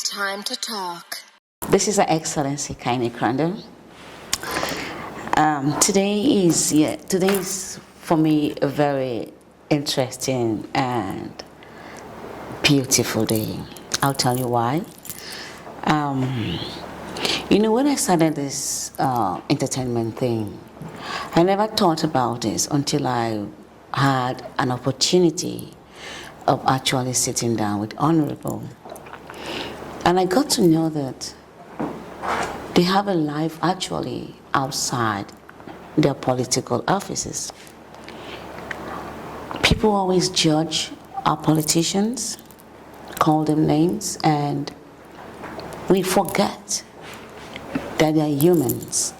time to talk. This is Her Excellency Kaine Kranda. Today is for me a very interesting and beautiful day. I'll tell you why. When I started this entertainment thing, I never thought about this until I had an opportunity of actually sitting down with Honorable. And I got to know that they have a life actually outside their political offices. People always judge our politicians, call them names, and we forget that they are humans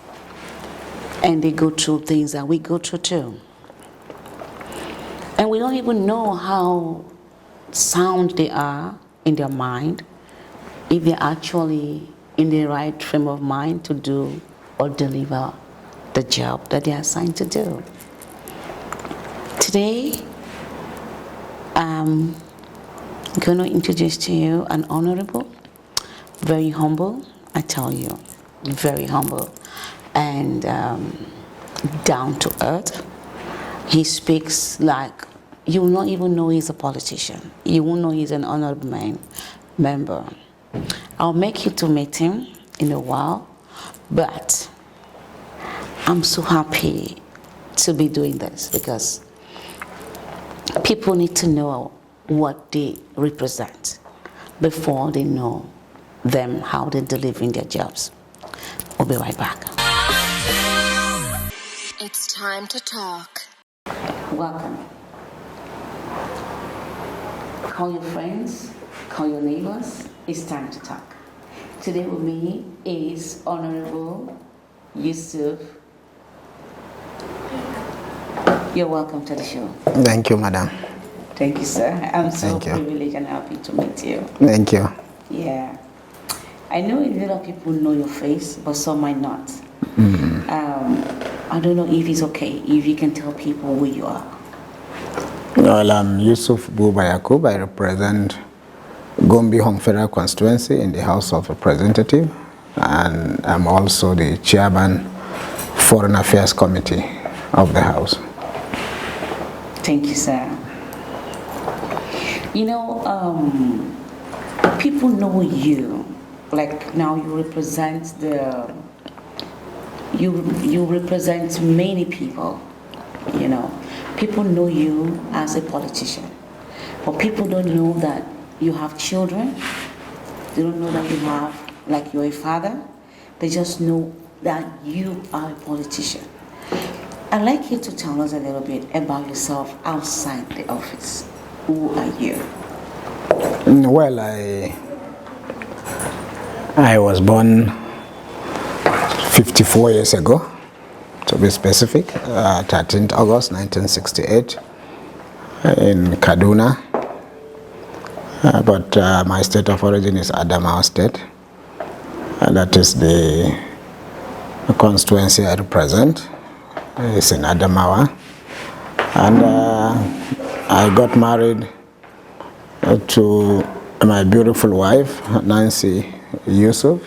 and they go through things that we go through too. And we don't even know how sound they are in their mind, if they're actually in the right frame of mind to do or deliver the job that they are assigned to do. Today, I'm going to introduce to you an honorable, very humble, I tell you, very humble, and down to earth. He speaks like you will not even know he's a politician. You won't know he's an honorable member. I'll make you to meet him in a while, but I'm so happy to be doing this because people need to know what they represent before they know them, how they deliver in their jobs. We'll be right back. It's time to talk. Welcome. Call your friends, call your neighbors. It's time to talk. Today with me is Honorable Yusuf. You're welcome to the show. Thank you, madam. Thank you, sir. I'm so privileged and happy to meet you. Thank you. Yeah. I know a lot of people know your face, but some might not. I don't know if it's okay, if you can tell people who you are. Well, I'm Yusuf Yakubu. I represent Gombe Home Federal Constituency in the House of Representatives, and I'm also the chairman Foreign Affairs Committee of the House. Thank you, sir. People know you, like now you represent you represent many people, People know you as a politician, but people don't know that you have children. They don't know that you have, like you're a father. They just know that you are a politician. I'd like you to tell us a little bit about yourself outside the office. Who are you? Well, I was born 54 years ago, to be specific, 13th August 1968 in Kaduna. But my state of origin is Adamawa State, and that is the constituency I represent. It's in Adamawa, and I got married to my beautiful wife, Nancy Yusuf,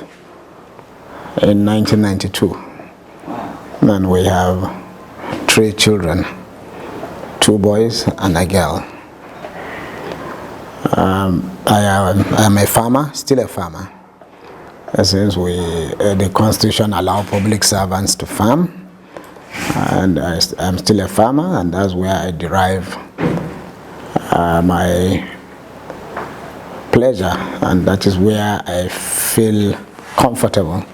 in 1992. And we have 3 children, 2 boys and a girl. I am a farmer, still a farmer, since the Constitution allows public servants to farm, and I'm still a farmer, and that's where I derive my pleasure, and that is where I feel comfortable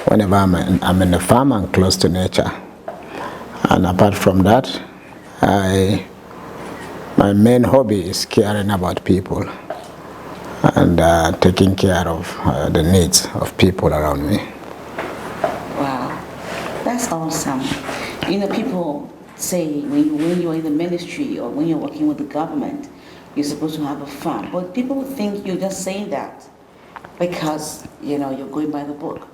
whenever I'm in the farm and close to nature. And apart from that, my main hobby is caring about people and taking care of the needs of people around me. Wow, that's awesome. People say when you're in the ministry or when you're working with the government, you're supposed to have a farm. But people think you're just saying that because, you're going by the book.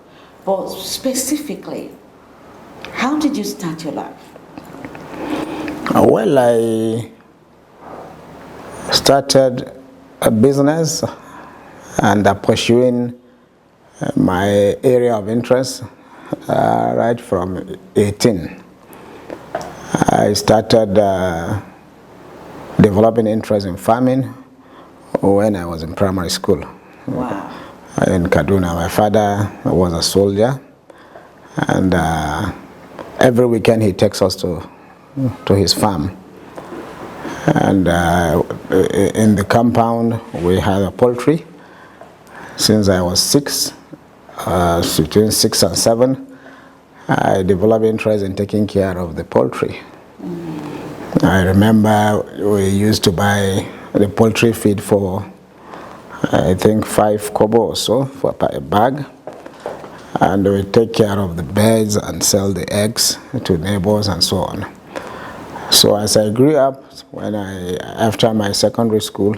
But specifically, how did you start your life? Well, I started a business and pursuing my area of interest right from 18. I started developing interest in farming when I was in primary school. Wow. In Kaduna. My father was a soldier, and every weekend he takes us to his farm. And in the compound we had a poultry. Since I was between 6 and 7, I developed interest in taking care of the poultry. I remember we used to buy the poultry feed for I think 5 kobo or so for a bag, and we take care of the birds and sell the eggs to neighbors and so on. So as I grew up, after my secondary school,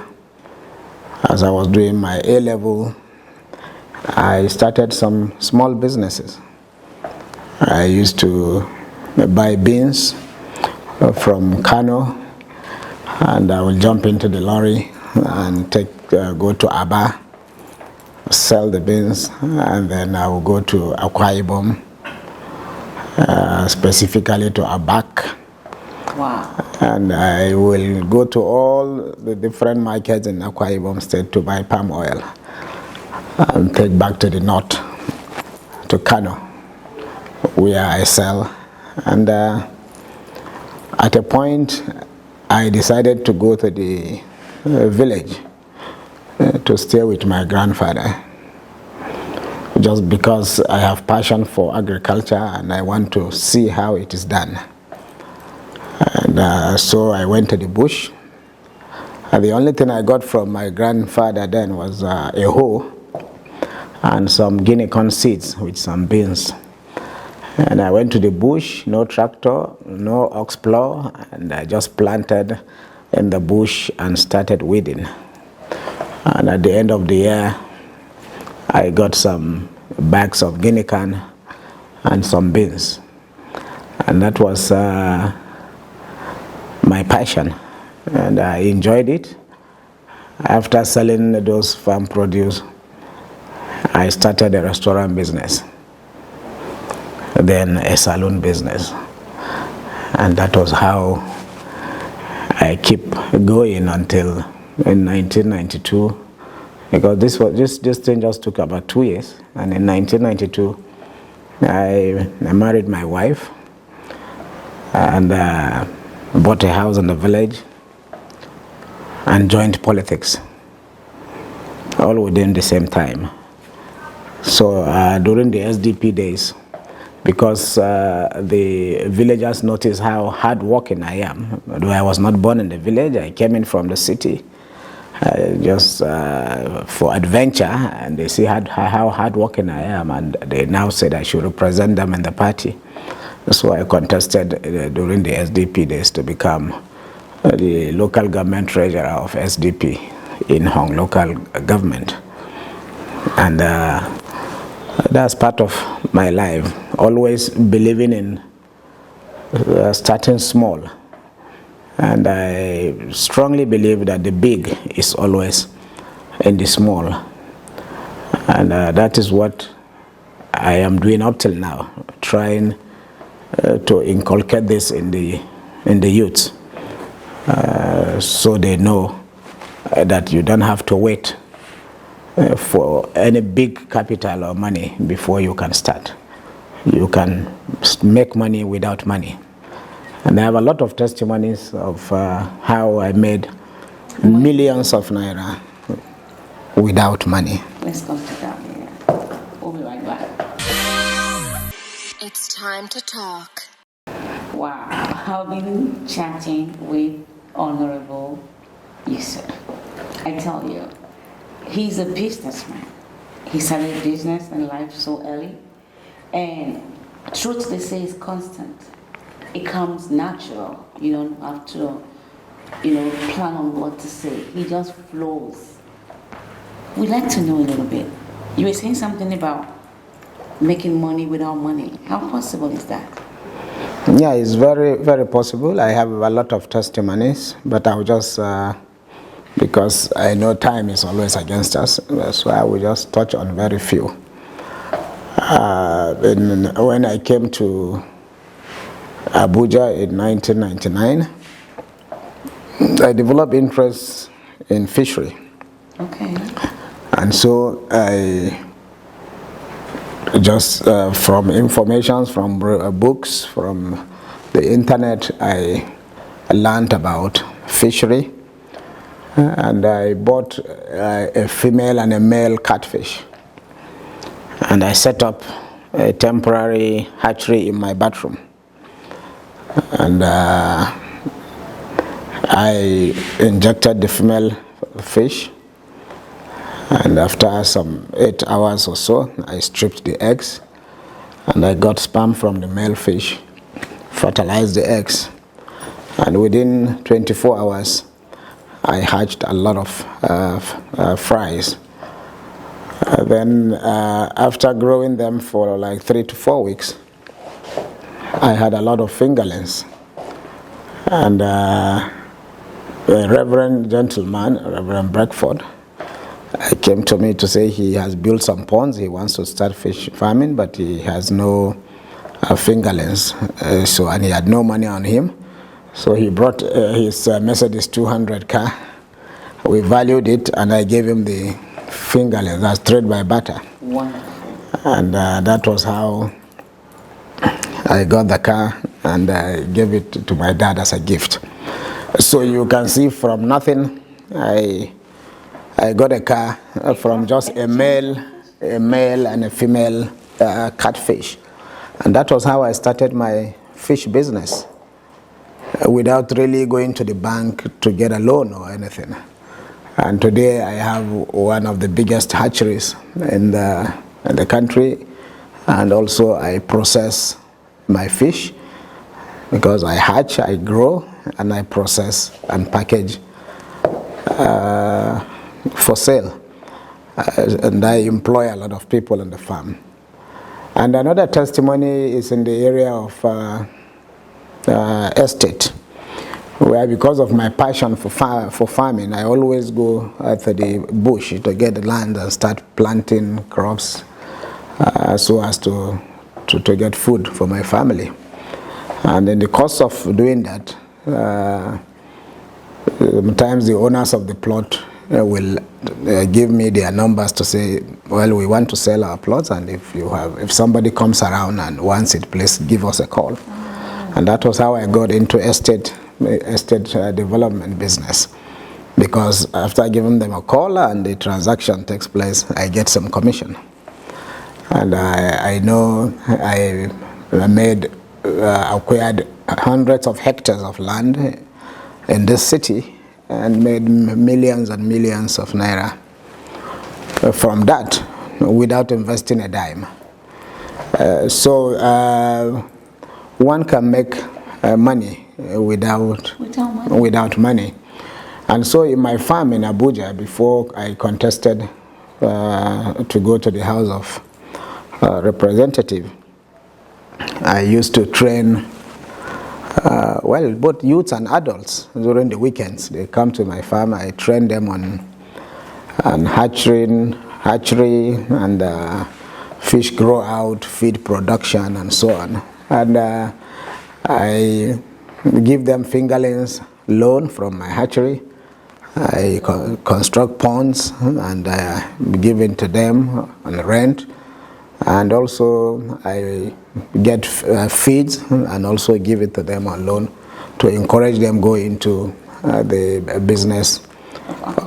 as I was doing my A-level, I started some small businesses. I used to buy beans from Kano, and I will jump into the lorry and go to Aba, sell the beans, and then I will go to Akwa Ibom, specifically to Abak. Wow. And I will go to all the different markets in Akwa Ibom State to buy palm oil and take back to the north, to Kano, where I sell. And at a point, I decided to go to the village to stay with my grandfather, just because I have passion for agriculture and I want to see how it is done. And so I went to the bush. And the only thing I got from my grandfather then was a hoe and some guinea corn seeds with some beans. And I went to the bush, no tractor, no ox plow, and I just planted in the bush and started weeding. And at the end of the year, I got some bags of guinea corn and some beans. And that was my passion, and I enjoyed it. After selling those farm produce, I started a restaurant business, then a salon business, and that was how I keep going until in 1992, because this thing just took about 2 years. And in 1992 I married my wife and bought a house in the village and joined politics, all within the same time. So during the SDP days, because the villagers noticed how hardworking I am, though I was not born in the village, I came in from the city just for adventure, and they see how hardworking I am, and they now said I should represent them in the party. So I contested during the SDP days to become the local government treasurer of SDP in Hong local government. And that's part of my life, always believing in starting small. And I strongly believe that the big is always in the small. And that is what I am doing up till now, trying to inculcate this in the youth, so they know that you don't have to wait for any big capital or money before you can start. You can make money without money. And I have a lot of testimonies of how I made millions of naira without money. Let's come to that. We'll be right back. It's time to talk. Wow. I've been chatting with Honorable Yusuf. I tell you, he's a businessman. He started business and life so early. And truth, they say, is constant. It comes natural. You don't have to, plan on what to say. He just flows. We'd like to know a little bit. You were saying something about making money without money. How possible is that? Yeah, it's very, very possible. I have a lot of testimonies, but I'll just, because I know time is always against us, so I will just touch on very few. When I came to Abuja in 1999, I developed interest in fishery. Okay. And so I just, from information, from books, from the internet, I learned about fishery. And I bought a female and a male catfish. And I set up a temporary hatchery in my bathroom. And I injected the female fish. And after some 8 hours or so, I stripped the eggs. And I got sperm from the male fish, fertilized the eggs. And within 24 hours, I hatched a lot of fries. Then after growing them for like 3 to 4 weeks, I had a lot of fingerlings. And a reverend gentleman, Reverend Breckford, came to me to say he has built some ponds. He wants to start fish farming, but he has no fingerlings. And he had no money on him. So he brought his Mercedes 200 car. We valued it, and I gave him the fingerlings. That's trade by barter. Wonderful. And that was how I got the car, and I gave it to my dad as a gift. So you can see from nothing, I got a car from just a male and a female catfish. And that was how I started my fish business, without really going to the bank to get a loan or anything. And today I have one of the biggest hatcheries in the country, and also I process my fish, because I hatch, I grow, and I process and package for sale. And I employ a lot of people in the farm. And another testimony is in the area of estate, where because of my passion for farming, I always go to the bush to get the land and start planting crops so as to get food for my family. And in the course of doing that, sometimes the owners of the plot will give me their numbers to say, well, we want to sell our plots, and if somebody comes around and wants it, please give us a call. And that was how I got into estate development business, because after giving them a call and the transaction takes place, I get some commission. And I know I acquired hundreds of hectares of land in this city and made millions and millions of naira from that without investing a dime. So one can make money without money. And so in my farm in Abuja, before I contested to go to the House of Representative, I used to train both youths and adults during the weekends. They come to my farm. I train them on hatchery and fish grow out, feed production, and so on. And I give them fingerlings loan from my hatchery. I construct ponds and give it to them on rent. And also I get feeds and also give it to them on loan to encourage them go into the business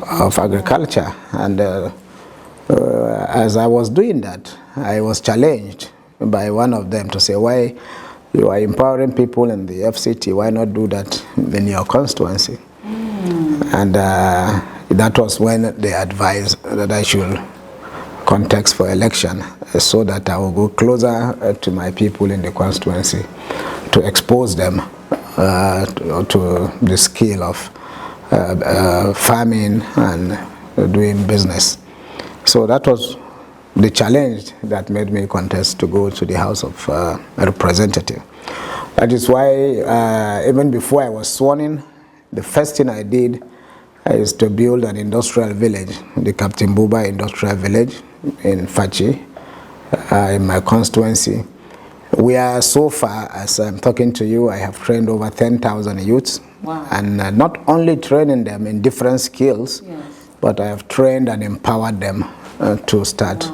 of agriculture. And as I was doing that, I was challenged by one of them to say, why you are empowering people in the FCT, why not do that in your constituency? And that was when they advised that I should contest for election, so that I will go closer to my people in the constituency to expose them to the skill of farming and doing business. So that was the challenge that made me contest to go to the House of Representative. That is why even before I was sworn in, the first thing I did, is to build an industrial village, the Captain Buba Industrial Village in Fachi, in my constituency. We are so far, as I'm talking to you, I have trained over 10,000 youths. Wow. And not only training them in different skills, yes, but I have trained and empowered them to start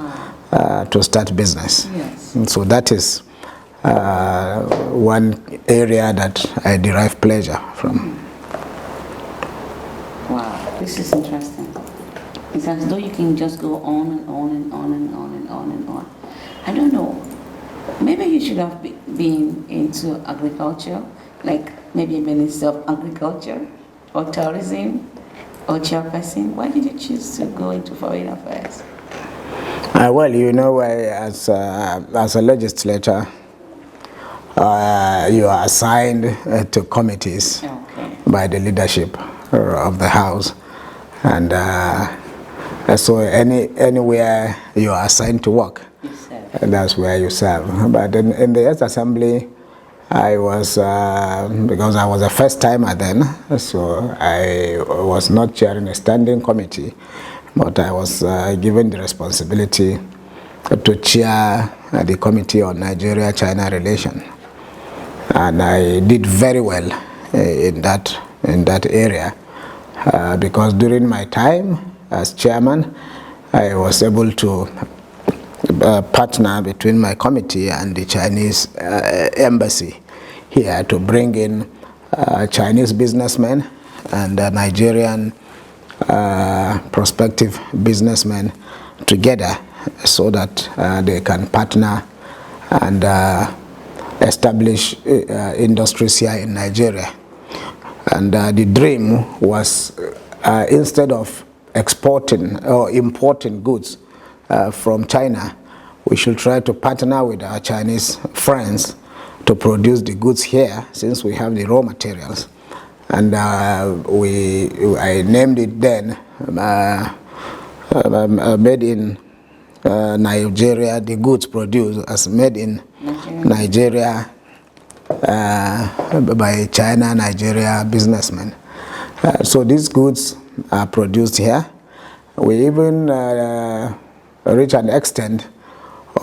business. yes. And so that is one area that I derive pleasure from. Wow, this is interesting. It's as though you can just go on and on and on and on and on and on. I don't know. Maybe you should have been into agriculture, like maybe a minister of agriculture or tourism or chairperson. Why did you choose to go into foreign affairs? Well, you know, as a legislator, you are assigned to committees by the leadership of the House. And so anywhere you are assigned to work, that's where you serve. But in the Youth Assembly, I was, because I was a first timer then, so I was not chairing a standing committee, but I was given the responsibility to chair the Committee on Nigeria-China Relations. And I did very well in that area, because during my time as chairman, I was able to partner between my committee and the Chinese embassy here to bring in Chinese businessmen and Nigerian prospective businessmen together so that they can partner and establish industries here in Nigeria. And the dream was instead of exporting or importing goods from China, we should try to partner with our Chinese friends to produce the goods here, since we have the raw materials. And I named it then made in Nigeria, the goods produced as made in Nigeria by China-Nigeria businessmen. So these goods are produced here. We even reach an extent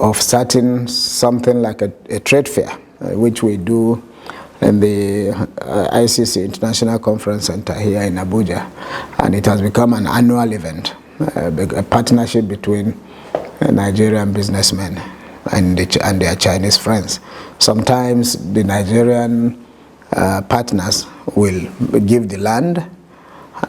of starting something like a trade fair, which we do in the ICC International Conference Center here in Abuja. And it has become an annual event, a partnership between Nigerian businessmen and their Chinese friends. Sometimes the Nigerian partners will give the land,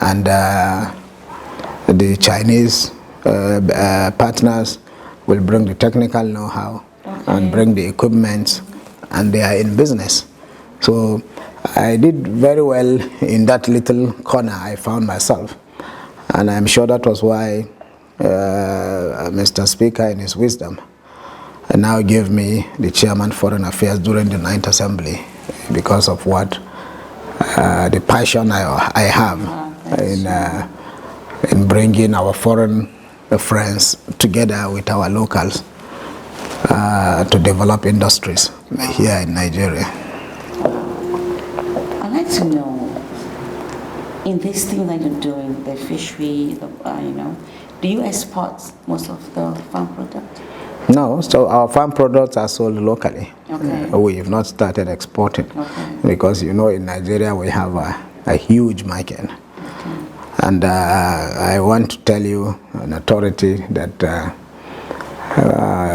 and the Chinese partners will bring the technical know-how and bring the equipment, and they are in business. So I did very well in that little corner I found myself, and I'm sure that was why Mr. Speaker, in his wisdom, now gave me the Chairman Foreign Affairs during the 9th Assembly, because of what the passion I have in bringing our foreign friends together with our locals to develop industries here in Nigeria. I'd like to know, in this thing that you're doing, the fishery, do you export most of the farm product? No, so our farm products are sold locally. Okay. We have not started exporting, because in Nigeria we have a huge market. Okay. And I want to tell you, an authority, that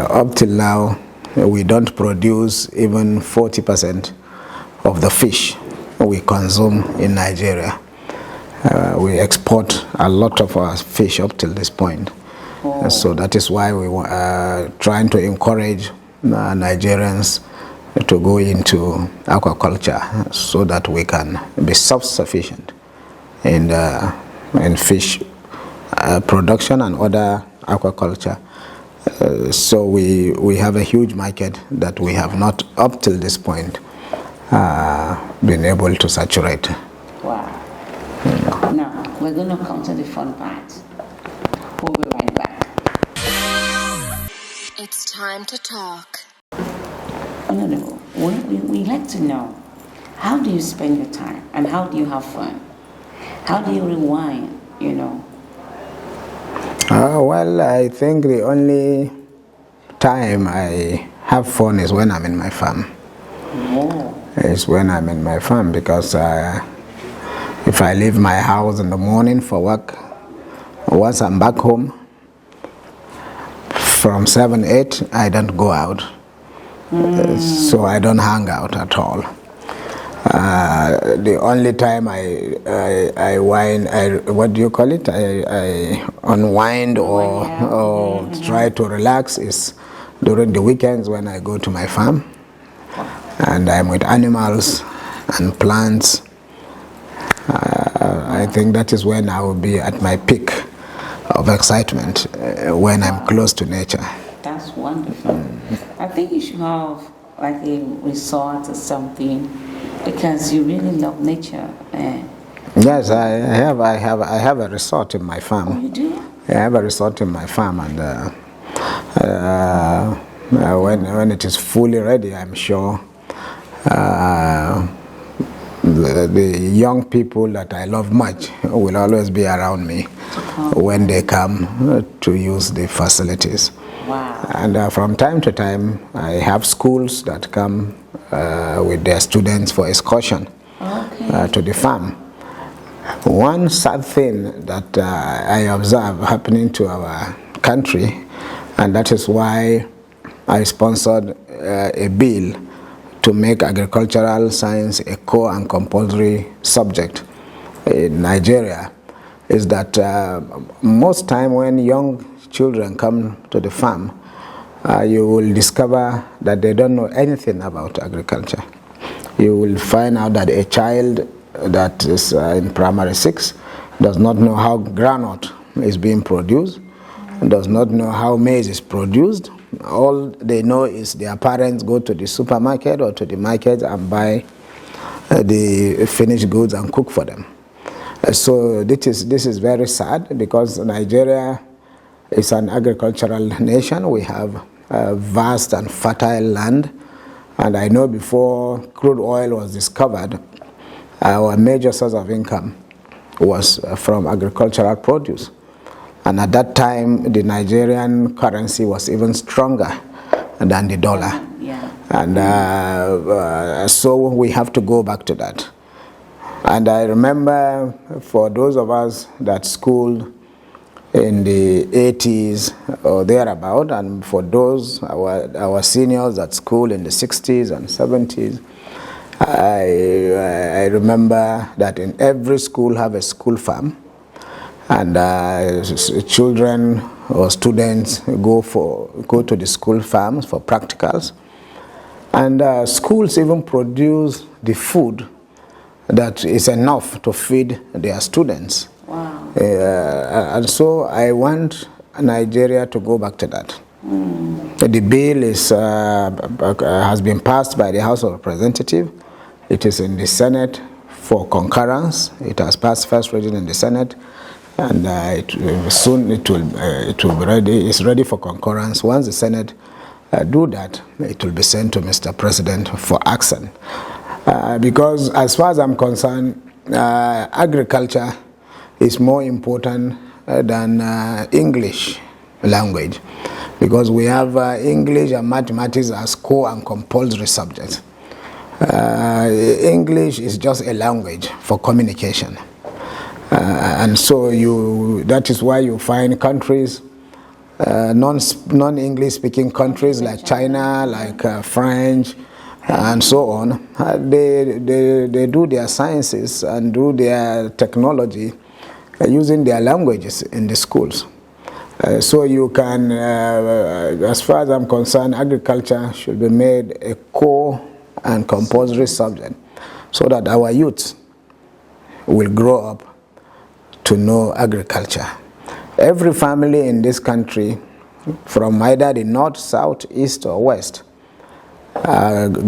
up till now we don't produce even 40% of the fish we consume in Nigeria. We export a lot of our fish up till this point. So that is why we are trying to encourage Nigerians to go into aquaculture, so that we can be self-sufficient in fish production and other aquaculture. So we have a huge market that we have not, up till this point, been able to saturate. Wow. Now, we're going to come to the fun part. We'll be right back. It's time to talk. Honorable, we like to know, how do you spend your time and how do you have fun? How do you rewind, Well, I think the only time I have fun is when I'm in my farm. Oh. It's when I'm in my farm, because if I leave my house in the morning for work, once I'm back home, from 7, 8, I don't go out. So I don't hang out at all. The only time I wind, what do you call it? I unwind or try to relax is during the weekends when I go to my farm and I'm with animals and plants. I think that is when I will be at my peak of excitement, when I'm close to nature. That's wonderful. I think you should have like a resort or something, because you really love nature. Yes, I have a resort in my farm. Oh, you do? I have a resort in my farm, and when it is fully ready, I'm sure the young people that I love much will always be around me when they come to use the facilities. Wow. And from time to time, I have schools that come with their students for excursion to the farm. One sad thing that I observe happening to our country, and that is why I sponsored a bill to make agricultural science a core and compulsory subject in Nigeria, is that most time when young children come to the farm, you will discover that they don't know anything about agriculture. You will find out that a child that is in primary 6 does not know how groundnut is being produced, does not know how maize is produced. All they know is their parents go to the supermarket or to the market and buy the finished goods and cook for them. So this is very sad, because Nigeria is an agricultural nation. We have vast and fertile land, and I know before crude oil was discovered, our major source of income was from agricultural produce. And at that time, the Nigerian currency was even stronger than the dollar. Yeah. And so we have to go back to that. And I remember, for those of us that schooled in the 80s or thereabout, and for those, our seniors at school in the 60s and 70s, I remember that in every school have a school farm, and children or students go to the school farms for practicals, and schools even produce the food that is enough to feed their students. Wow. And so I want Nigeria to go back to that. The bill has been passed by the House of Representatives. It is in the Senate for concurrence. It has passed first reading in the Senate, and soon it will be ready. It's ready for concurrence. Once the Senate do that, it will be sent to Mr. President for action. Because as far as I'm concerned, agriculture is more important than English language, because we have English and mathematics as core and compulsory subjects. English is just a language for communication. And so that is why you find countries, non-English speaking countries like China, like French, and so on, they do their sciences and do their technology using their languages in the schools. So you can, as far as I'm concerned, agriculture should be made a core and compulsory subject, so that our youth will grow up to know agriculture. Every family in this country, from either the north, south, east, or west,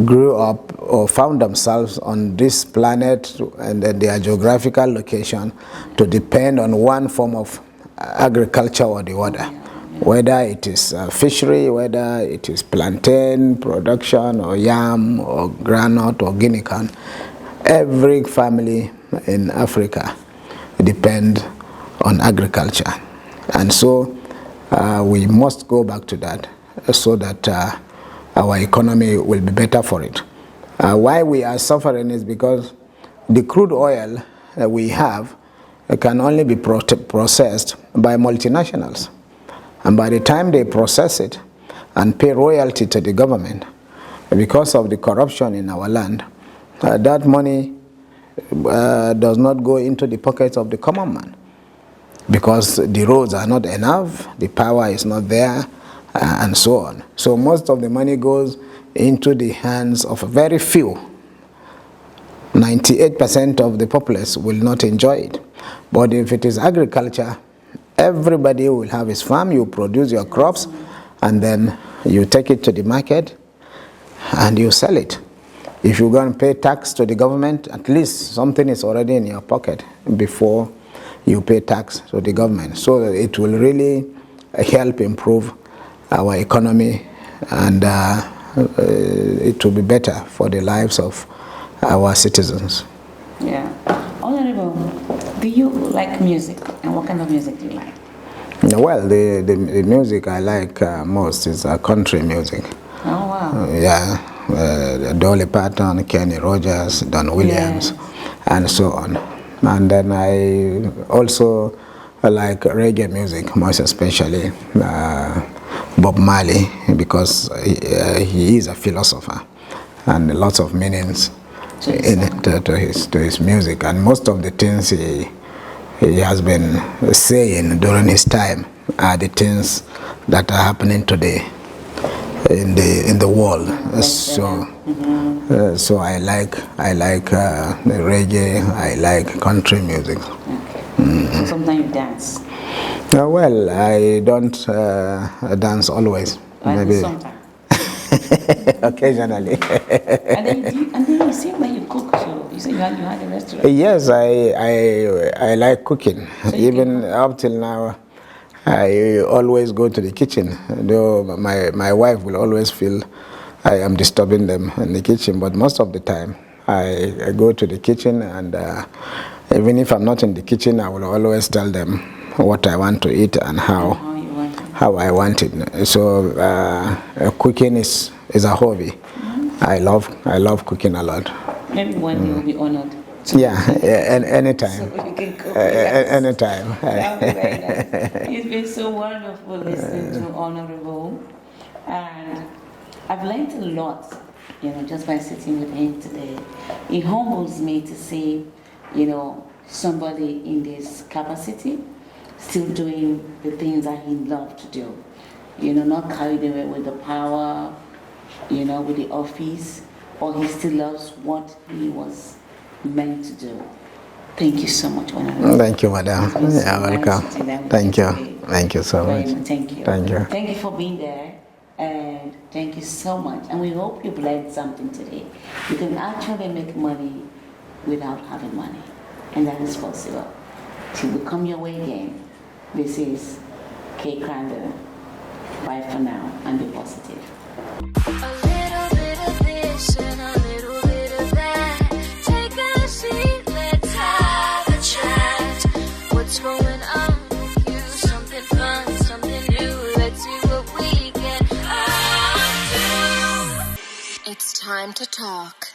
grew up or found themselves on this planet and their geographical location to depend on one form of agriculture or the other, whether it is fishery, whether it is plantain production or yam or groundnut or guinea corn. Every family in Africa depend on agriculture. And so we must go back to that so that our economy will be better for it. Why we are suffering is because the crude oil we have can only be processed by multinationals. And by the time they process it and pay royalty to the government, because of the corruption in our land, that money does not go into the pockets of the common man, because the roads are not enough, the power is not there, and so on. So most of the money goes into the hands of very few. 98% of the populace will not enjoy it. But if it is agriculture, everybody will have his farm, you produce your crops, and then you take it to the market and you sell it. If you're going to pay tax to the government, at least something is already in your pocket before you pay tax to the government. So it will really help improve our economy, and it will be better for the lives of our citizens. Yeah. Honorable, do you like music, and what kind of music do you like? Well, the music I like most is country music. Oh, wow. Yeah, Dolly Parton, Kenny Rogers, Don Williams, Yes. and so on. And then I also like reggae music, most especially Bob Marley, because he is a philosopher and lots of meanings in it to his music. And most of the things he has been saying during his time are the things that are happening today in the world. So I like the reggae. I like country music. Okay. So sometimes you dance. Well, I don't dance always. Maybe Sometimes. occasionally. And then you sing when you cook. So you said you had a restaurant. Yes, I like cooking. So you Even up till now, I always go to the kitchen. Though my wife will always feel I am disturbing them in the kitchen, but most of the time I go to the kitchen, and even if I'm not in the kitchen, I will always tell them what I want to eat and how I want it. So cooking is a hobby. I love cooking a lot. Maybe one day you'll be honored. Yeah, anytime. So you can cook. Anytime. That would be very nice. It's been so wonderful listening to Honorable, and I've learned a lot, just by sitting with him today. It humbles me to see, somebody in this capacity still doing the things that he loved to do. Not carried away with the power, with the office, but he still loves what he was meant to do. Thank you so much, Honorable. Thank you, madam. Yeah, welcome. Thank you. Thank you so much. Thank you. Thank you. Thank you for being there, and thank you so much. And we hope you've learned something today. You can actually make money without having money, and that is possible. Till we come your way again, this is Kranda. Bye for now, and be positive. A little bit of this and a little bit of that. Take a seat, let's have a chat. What's going on with you? Something fun, something new. Let's see what we can do. It's time to talk.